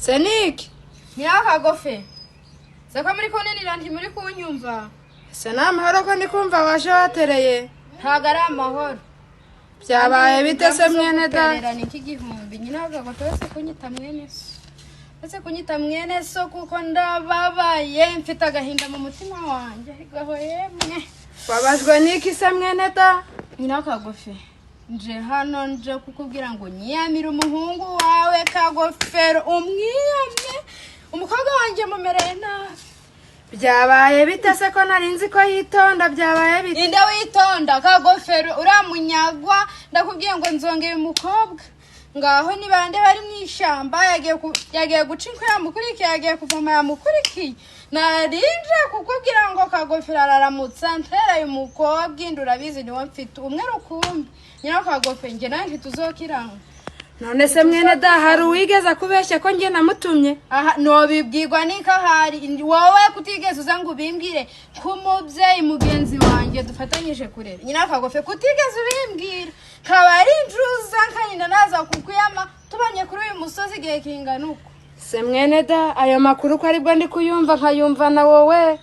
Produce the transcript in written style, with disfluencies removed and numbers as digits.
Seniki Nyina kagofero Saka muri konenira nti muri kunyumva Sena amahoro ko ndikumva waje watereye ntago ari amahoro byabaye bite se mwene da niki gihumbi nyina kagofero se kunyita mwene so ese kunyita mwene so kuko ndababaye mfite agahinda mu mutima wanje gaho yemwe babajwe niki se mwene da nyina kagofero nje hano nje kukubwira ngo nyiyamira umuhungu wawe kagofero umwiyamye umukobwa wanje mumereye nabi byabaye bite se ko narinzi ko yitonda byabaye bite inde witonda kagofero uramunyagwa ndakubwiye ngo nzongeye umukobwa ngaho ni bande bari mwishamba yagiye guca inkwi yamukurikiye yagiye kuvoma yamukurikiye narinje kukubwira ngo kagofero araramutsa ntera y'umukobwa indurabizi niwe mfite umwe rukumbi nyina kagofero nge nanjye tuzokiranga none se mwene da hari uwigeza kubeshya ko nge namutumye aha no bibwirwa nika hari wowe kutigeze uza ngo ubimbwire kumubyeyi mugenzi wanjye dufatanyije kurera nyina kagofero kutigeze ubimbwira kabari injuza nkanyina naza kukuyama tubanye kuri uyu musozi gihe kingana uko se mwene da ayo makuru ko aribwo ndi kuyumva nkayumva na wowe